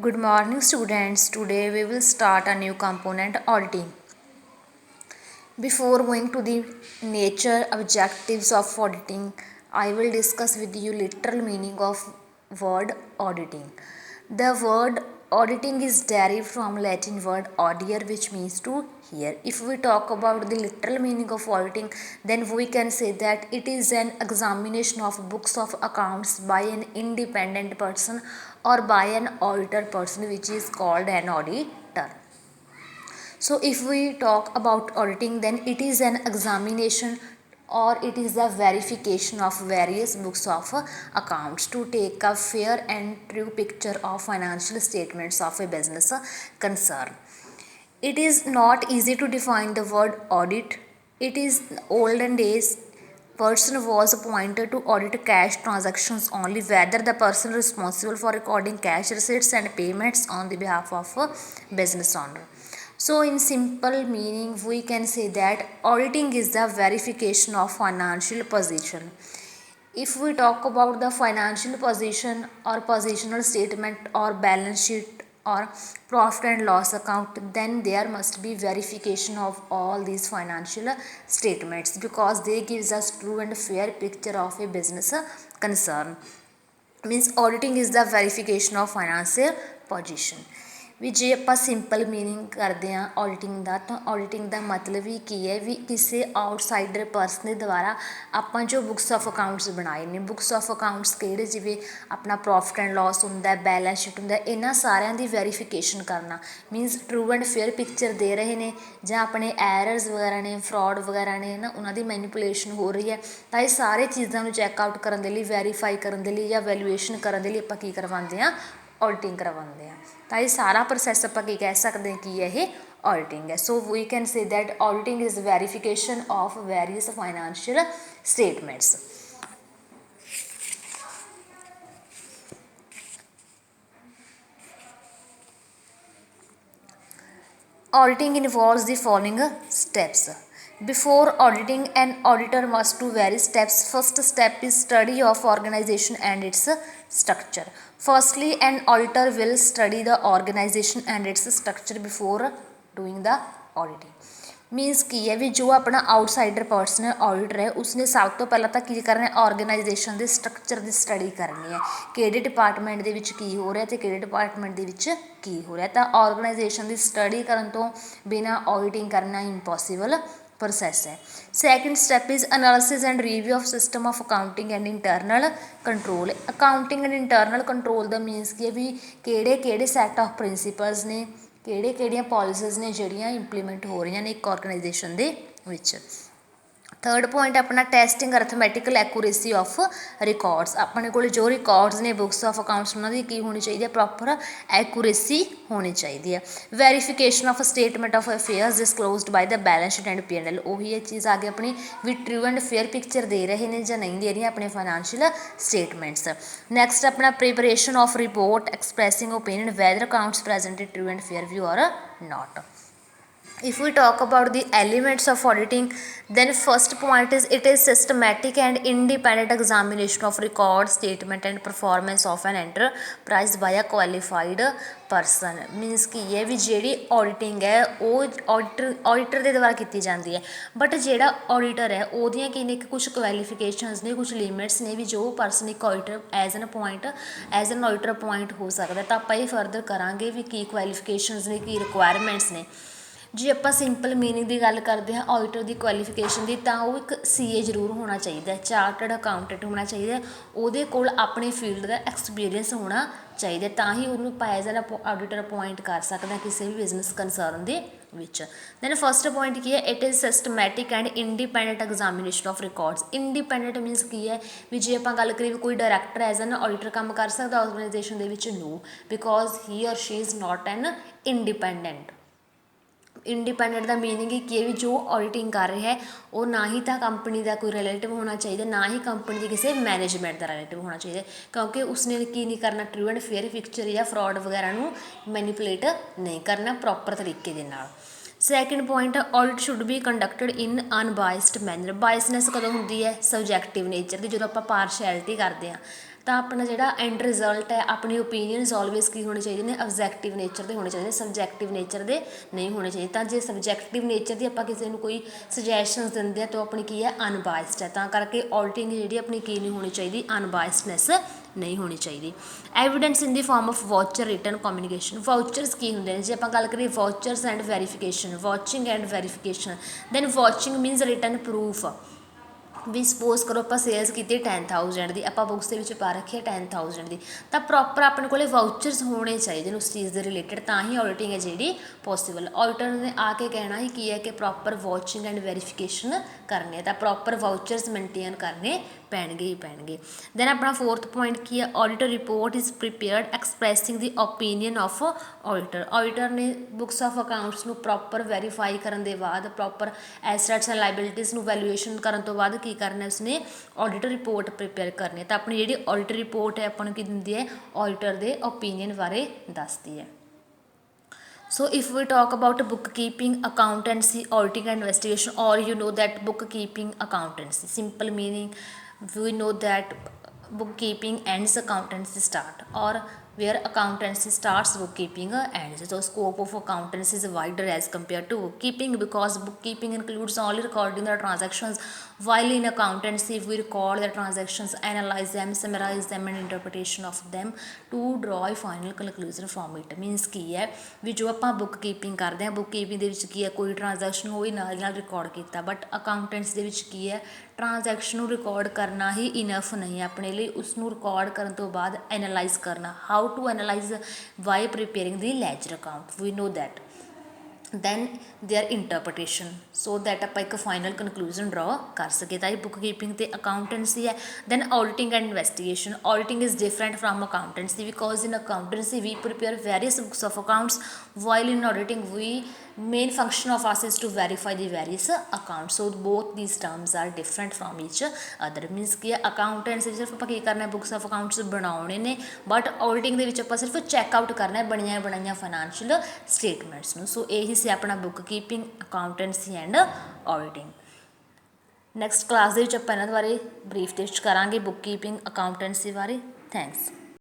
Good morning students. Today we will start a new component auditing. Before going to the nature objectives of auditing, I will discuss with you literal meaning of word auditing. The word auditing is derived from Latin word audire, which means to hear. If we talk about the literal meaning of auditing, then we can say that it is an examination of books of accounts by an independent person or by an auditor person, which is called an auditor. So if we talk about auditing, then it is an examination or it is the verification of various books of accounts to take a fair and true picture of financial statements of a business concern. It is not easy to define the word audit. It is olden days person was appointed to audit cash transactions only, whether the person responsible for recording cash receipts and payments on the behalf of a business owner. So in simple meaning, we can say that auditing is the verification of financial position. If we talk about the financial position or positional statement or balance sheet or profit and loss account, then there must be verification of all these financial statements because they gives us true and fair picture of a business concern. Means auditing is the verification of financial position. ਵੀ ਜੇ ਆਪਾਂ simple meaning ਕਰਦੇ ਹਾਂ ਆਡੀਟਿੰਗ ਦਾ, ਤਾਂ ਆਡੀਟਿੰਗ ਦਾ ਮਤਲਬ ਹੀ ਕੀ ਹੈ ਵੀ ਕਿਸੇ outsider person ਦੇ ਦੁਆਰਾ ਆਪਾਂ ਜੋ ਬੁੱਕਸ ਆਫ ਅਕਾਊਂਟਸ ਬਣਾਏ ਨੇ, ਬੁੱਕਸ ਆਫ ਅਕਾਊਂਟਸ ਕਿਹੜੇ, ਜਿਵੇਂ ਆਪਣਾ ਪ੍ਰੋਫਿਟ ਐਂਡ ਲੋਸ ਹੁੰਦਾ, ਬੈਲੈਂਸ ਸ਼ੀਟ ਹੁੰਦਾ, ਇਹਨਾਂ ਸਾਰਿਆਂ ਦੀ ਵੈਰੀਫਿਕੇਸ਼ਨ ਕਰਨਾ। Means true and fair picture ਦੇ ਰਹੇ ਨੇ ਜਾਂ ਆਪਣੇ ਐਰਰਸ ਵਗੈਰਾ ਨੇ, ਫਰੋਡ ਵਗੈਰਾ ਨੇ ਨਾ, ਉਹਨਾਂ ਦੀ ਮੈਨੀਪੂਲੇਸ਼ਨ ਹੋ ਰਹੀ ਹੈ, ਤਾਂ ਇਹ ਸਾਰੇ ਚੀਜ਼ਾਂ ਨੂੰ ਚੈੱਕ ਆਊਟ ਕਰਨ ਦੇ ਲਈ, ਵੈਰੀਫਾਈ ਕਰਨ ਦੇ ਲਈ ਜਾਂ ਵੈਲੂਏਸ਼ਨ ਕਰਨ ਦੇ ਲਈ ਆਪਾਂ ਕੀ ਕਰਵਾਉਂਦੇ ਹਾਂ, ਆਡੀਟਿੰਗ ਕਰਵਾਉਂਦੇ ਹਾਂ। ਤਾਂ ਇਹ ਸਾਰਾ ਪ੍ਰੋਸੈਸ ਆਪਾਂ ਕੀ ਕਹਿ ਸਕਦੇ ਹਾਂ ਕਿ ਇਹ ਆਡੀਟਿੰਗ ਹੈ। So we can say that auditing is verification of various financial statements. Auditing involves the following steps. Before auditing, an auditor must do various steps. First step is study of organization and its structure. Firstly, an auditor will study the organization and its structure before doing the auditing. Means ਕੀ ਹੈ ਵੀ ਜੋ ਆਪਣਾ outsider person auditor ਹੈ, ਉਸਨੇ ਸਭ ਤੋਂ ਪਹਿਲਾਂ ਤਾਂ ਕੀ ਕਰਨਾ, ਆਰਗੇਨਾਈਜੇਸ਼ਨ ਦੇ ਸਟਰਕਚਰ ਦੀ ਸਟੱਡੀ ਕਰਨੀ ਹੈ, ਕਿਹੜੇ ਡਿਪਾਰਟਮੈਂਟ ਦੇ ਵਿੱਚ ਕੀ ਹੋ ਰਿਹਾ ਅਤੇ ਕਿਹੜੇ ਡਿਪਾਰਟਮੈਂਟ ਦੇ ਵਿੱਚ ਕੀ ਹੋ ਰਿਹਾ। ਤਾਂ ਆਰਗੇਨਾਈਜੇਸ਼ਨ ਦੀ ਸਟੱਡੀ ਕਰਨ ਤੋਂ ਬਿਨਾਂ ਆਡੀਟਿੰਗ ਕਰਨਾ ਇੰਪੋਸੀਬਲ ਪ੍ਰੋਸੈਸ ਹੈ। Second step is analysis and review of system of accounting and internal control. Accounting and internal control ਦਾ ਮੀਨਸ ਕੀ ਹੈ ਵੀ ਕਿਹੜੇ ਸੈੱਟ ਆਫ ਪ੍ਰਿੰਸੀਪਲਸ ਨੇ, ਕਿਹੜੀਆਂ ਪੋਲਿਸੀਜ਼ ਨੇ ਜਿਹੜੀਆਂ ਇੰਪਲੀਮੈਂਟ ਹੋ ਰਹੀਆਂ ਨੇ ਇੱਕ ਆਰਗੇਨਾਈਜੇਸ਼ਨ ਦੇ ਵਿੱਚ। ਥਰਡ ਪੁਆਇੰਟ ਆਪਣਾ ਟੈਸਟਿੰਗ ਅਰਥਮੈਟੀਕਲ ਐਕੂਰੇਸੀ ਆਫ ਰਿਕਾਰਡਸ। ਆਪਣੇ ਕੋਲ ਜੋ ਰਿਕਾਰਡਸ ਨੇ ਬੁੱਕਸ ਆਫ ਅਕਾਊਂਟਸ, ਉਹਨਾਂ ਦੀ ਕੀ ਹੋਣੀ ਚਾਹੀਦੀ ਹੈ, ਪ੍ਰੋਪਰ ਐਕੂਰੇਸੀ ਹੋਣੀ ਚਾਹੀਦੀ ਹੈ। Verification of statement of affairs disclosed by the balance sheet and P&L। ਉਹੀ ਇਹ ਚੀਜ਼ ਆ ਗਈ ਆਪਣੀ ਵੀ ਟਰੂ ਐਂਡ ਫੇਅਰ ਪਿਕਚਰ ਦੇ ਰਹੇ ਨੇ ਜਾਂ ਨਹੀਂ ਦੇ ਰਹੀਆਂ ਆਪਣੇ ਫਾਈਨੈਂਸ਼ੀਅਲ ਸਟੇਟਮੈਂਟਸ। ਨੈਕਸਟ ਆਪਣਾ preparation of report expressing opinion whether accounts presented true and fair view or not. If we talk about the elements of auditing, then first point is it is systematic and independent examination of record, statement and performance of an enterprise by a qualified person। Means ਕੀ ਹੈ ਵੀ ਜਿਹੜੀ ਆਡੀਟਿੰਗ ਹੈ ਉਹ auditor ਦੇ ਦੁਆਰਾ ਕੀਤੀ ਜਾਂਦੀ ਹੈ, ਬਟ ਜਿਹੜਾ ਆਡੀਟਰ ਹੈ ਉਹਦੀਆਂ ਕੀ ਨੇ ਕਿ ਕੁਛ ਕੁਆਲੀਫਿਕੇਸ਼ਨਸ ਨੇ, ਕੁਛ ਲਿਮਿਟਸ ਨੇ ਵੀ ਜੋ ਪਰਸਨ ਇੱਕ auditor as an auditor appoint ਹੋ ਸਕਦਾ। ਤਾਂ ਆਪਾਂ ਇਹ ਫਰਦਰ ਕਰਾਂਗੇ ਵੀ ਕੀ ਕੁਆਲੀਫਿਕੇਸ਼ਨਸ ਨੇ, ਕੀ ਰਿਕੁਆਇਰਮੈਂਟਸ ਨੇ। ਜੇ ਆਪਾਂ ਸਿੰਪਲ ਮੀਨਿੰਗ ਦੀ ਗੱਲ ਕਰਦੇ ਹਾਂ ਆਡੀਟਰ ਦੀ ਕੁਆਲੀਫਿਕੇਸ਼ਨ ਦੀ, ਤਾਂ ਉਹ ਇੱਕ CA ਜ਼ਰੂਰ ਹੋਣਾ ਚਾਹੀਦਾ, ਚਾਰਟਰਡ ਅਕਾਊਂਟੈਂਟ ਹੋਣਾ ਚਾਹੀਦਾ, ਉਹਦੇ ਕੋਲ ਆਪਣੇ ਫੀਲਡ ਦਾ ਐਕਸਪੀਰੀਅੰਸ ਹੋਣਾ ਚਾਹੀਦਾ, ਤਾਂ ਹੀ ਉਹਨੂੰ ਆਪਾਂ ਐਜ਼ ਐਨ ਆਡੀਟਰ ਅਪੁਆਇੰਟ ਕਰ ਸਕਦਾ ਕਿਸੇ ਵੀ ਬਿਜ਼ਨਸ ਕੰਸਰਨ ਦੇ ਵਿੱਚ। ਦੈਨ ਫਸਟ ਪੁਆਇੰਟ ਕੀ ਹੈ, it is systematic and independent examination of records. Independent means ਕੀ ਹੈ ਵੀ ਜੇ ਆਪਾਂ ਗੱਲ ਕਰੀਏ ਕੋਈ ਡਾਇਰੈਕਟਰ ਐਜ਼ ਐਨ ਆਡੀਟਰ ਕੰਮ ਕਰ ਸਕਦਾ ਆਰਗੇਨਾਈਜੇਸ਼ਨ ਦੇ ਵਿੱਚ, ਨੋ, because he or she is not an independent. Independent ਦਾ ਮੀਨਿੰਗ ਹੀ ਕੀ ਹੈ ਵੀ ਜੋ ਆਡੀਟਿੰਗ ਕਰ ਰਿਹਾ ਹੈ ਉਹ ਨਾ ਹੀ ਤਾਂ ਕੰਪਨੀ ਦਾ ਕੋਈ ਰਿਲੇਟਿਵ ਹੋਣਾ ਚਾਹੀਦਾ, ਨਾ ਹੀ ਕੰਪਨੀ ਦੇ ਕਿਸੇ ਮੈਨੇਜਮੈਂਟ ਦਾ ਰਿਲੇਟਿਵ ਹੋਣਾ ਚਾਹੀਦਾ, ਕਿਉਂਕਿ ਉਸਨੇ ਕੀ ਨਹੀਂ ਕਰਨਾ, ਟਰੂ ਐਂਡ ਫੇਅਰ ਪਿਕਚਰ ਜਾਂ ਫਰੋਡ ਵਗੈਰਾ ਨੂੰ ਮੈਨੀਪੂਲੇਟ ਨਹੀਂ ਕਰਨਾ ਪ੍ਰੋਪਰ ਤਰੀਕੇ ਦੇ ਨਾਲ। Second point, audit should be conducted in unbiased manner. Biasness ਕਦੋਂ ਹੁੰਦੀ ਹੈ, ਸਬਜੈਕਟਿਵ ਨੇਚਰ ਦੀ, ਜਦੋਂ ਆਪਾਂ ਪਾਰਸ਼ੈਲਿਟੀ ਕਰਦੇ ਹਾਂ। ਤਾਂ ਆਪਣਾ ਜਿਹੜਾ ਐਂਡ ਰਿਜ਼ਲਟ ਹੈ, ਆਪਣੀ ਓਪੀਨੀਅਨਸ ਆਲਵੇਜ਼ ਕੀ ਹੋਣੇ ਚਾਹੀਦੇ ਨੇ, ਆਬਜੈਕਟਿਵ ਨੇਚਰ ਦੇ ਹੋਣੇ ਚਾਹੀਦੇ ਨੇ, ਸਬਜੈਕਟਿਵ ਨੇਚਰ ਦੇ ਨਹੀਂ ਹੋਣੇ ਚਾਹੀਦੇ। ਤਾਂ ਜੇ ਸਬਜੈਕਟਿਵ ਨੇਚਰ ਦੀ ਆਪਾਂ ਕਿਸੇ ਨੂੰ ਕੋਈ ਸੁਜੈਸ਼ਨਸ ਦਿੰਦੇ ਆ ਤਾਂ ਆਪਣੀ ਕੀ ਹੈ, ਅਨਬਾਇਸਡ ਹੈ। ਤਾਂ ਕਰਕੇ ਆਡੀਟਿੰਗ ਜਿਹੜੀ ਆਪਣੀ ਕੀ ਨਹੀਂ ਹੋਣੀ ਚਾਹੀਦੀ, ਅਨਬਾਇਸਡਨੈਸ ਨਹੀਂ ਹੋਣੀ ਚਾਹੀਦੀ। Evidence in the form of voucher written communication. Vouchers ਕੀ ਹੁੰਦੇ ਨੇ, ਜੇ ਆਪਾਂ ਗੱਲ ਕਰੀਏ vouchers and verification, vouching and verification. Then vouching means written proof. ਵੀ ਸਪੋਜ਼ ਕਰੋ ਆਪਾਂ ਸੇਲਸ ਕੀਤੀ 10,000 ਦੀ, ਆਪਾਂ ਬੁੱਕਸ ਦੇ ਵਿੱਚ ਪਾ ਰੱਖੀ ਹੈ 10,000 ਦੀ, ਤਾਂ ਪ੍ਰੋਪਰ ਆਪਣੇ ਕੋਲ ਵਾਊਚਰਸ ਹੋਣੇ ਚਾਹੀਦੇ ਨੇ ਉਸ ਚੀਜ਼ ਦੇ ਰਿਲੇਟਡ, ਤਾਂ ਹੀ ਆਡੀਟਿੰਗ ਹੈ ਜਿਹੜੀ ਪੋਸੀਬਲ। ਆਡੀਟਰ ਨੇ ਆ ਕੇ ਕਹਿਣਾ ਹੀ ਕੀ ਹੈ ਕਿ ਪ੍ਰੋਪਰ ਵਾਚਿੰਗ ਐਂਡ ਵੈਰੀਫਿਕੇਸ਼ਨ ਕਰਨੀ ਹੈ, ਤਾਂ ਪ੍ਰੋਪਰ ਵਾਊਚਰਸ ਮੇਨਟੇਨ ਕਰਨੇ ਪੈਣਗੇ ਹੀ ਪੈਣਗੇ। ਦੈਨ ਆਪਣਾ 4th ਪੁਆਇੰਟ ਕੀ ਹੈ, auditor report is prepared expressing the opinion of auditor. Auditor ਨੇ ਬੁੱਕਸ ਆਫ ਅਕਾਊਂਟਸ ਨੂੰ ਪ੍ਰੋਪਰ ਵੈਰੀਫਾਈ ਕਰਨ ਦੇ ਬਾਅਦ, ਪ੍ਰੋਪਰ ਐਸੈਟਸ ਐਂਡ ਲਾਇਬਿਲਿਟੀਜ਼ ਨੂੰ ਵੈਲੂਏਸ਼ਨ ਕਰਨ ਤੋਂ ਬਾਅਦ ਕੀ ਕਰਨਾ, ਉਸਨੇ ਆਡੀਟਰ ਰਿਪੋਰਟ ਪ੍ਰੀਪੇਅਰ ਕਰਨੀ ਹੈ। ਤਾਂ ਆਪਣੀ ਜਿਹੜੀ ਆਡੀਟਰ ਰਿਪੋਰਟ ਹੈ ਆਪਾਂ ਨੂੰ ਕੀ ਦਿੰਦੀ ਹੈ, ਆਡੀਟਰ ਦੇ ਓਪੀਨੀਅਨ ਬਾਰੇ ਦੱਸਦੀ ਹੈ। So if we talk about bookkeeping, accountancy, auditing and investigation, or you know that bookkeeping, accountancy, simple meaning we know that bookkeeping ends, accountancy start, or where accountancy starts, bookkeeping ends. So scope of accountancy is wider as compared to bookkeeping, because bookkeeping includes only recording the transactions, while in accountancy we record the transactions, analyze them, summarize them and interpretation of them to draw a final conclusion from it। means ਕੀ ਹੈ ਵੀ ਜੋ ਆਪਾਂ book keeping ਕਰਦੇ ਹਾਂ, book keeping ਦੇ ਵਿੱਚ ਕੀ ਹੈ, ਕੋਈ ਟ੍ਰਾਂਜੈਕਸ਼ਨ ਹੋਈ ਨਾਲ ਦੀ ਨਾਲ ਰਿਕਾਰਡ ਕੀਤਾ, ਬਟ ਅਕਾਊਂਟੈਂਟਸ ਦੇ ਵਿੱਚ ਕੀ ਹੈ, ਟ੍ਰਾਂਜੈਕਸ਼ਨ ਨੂੰ ਰਿਕਾਰਡ ਕਰਨਾ ਹੀ ਇਨਫ ਨਹੀਂ ਆਪਣੇ ਲਈ, ਉਸਨੂੰ ਰਿਕਾਰਡ ਕਰਨ ਤੋਂ ਬਾਅਦ ਐਨਾਲਾਈਜ਼ ਕਰਨਾ। How to analyse, by preparing the ledger account, we know that. Then there interpretation, so that ਆਪਾਂ ਇੱਕ ਫਾਈਨਲ ਕਨਕਲੂਜਨ ਡਰਾ ਕਰ ਸਕੀਏ। ਤਾਂ ਇਹ ਬੁੱਕ ਕੀਪਿੰਗ ਅਤੇ ਅਕਾਊਂਟੈਂਸੀ ਹੈ। Then auditing and investigation. Auditing is different from accountancy, because in accountancy we prepare various books of accounts, while in auditing we main function of us is to verify the various accounts। so both these terms are different from each other। means ਕਿ accountants ਸਿਰਫ ਆਪਾਂ ਕੀ ਕਰਨਾ, books of accounts ਬਣਾਉਣੇ ਨੇ, but ਆਡੀਟਿੰਗ ਦੇ ਵਿੱਚ ਆਪਾਂ ਸਿਰਫ ਚੈੱਕਆਊਟ ਕਰਨਾ ਬਣੀਆਂ ਬਣਾਈਆਂ ਫਾਈਨੈਂਸ਼ੀਅਲ ਸਟੇਟਮੈਂਟਸ ਨੂੰ। ਸੋ ਇਹੀ ਸੀ ਆਪਣਾ bookkeeping, accountancy and auditing. Next class ਦੇ ਵਿੱਚ ਆਪਾਂ ਇਹਨਾਂ ਬਾਰੇ ਬਰੀਫ ਟੈਸਟ ਕਰਾਂਗੇ, ਬੁੱਕ ਕੀਪਿੰਗ, ਅਕਾਊਂਟੈਂਸੀ ਬਾਰੇ। ਥੈਂਕਸ।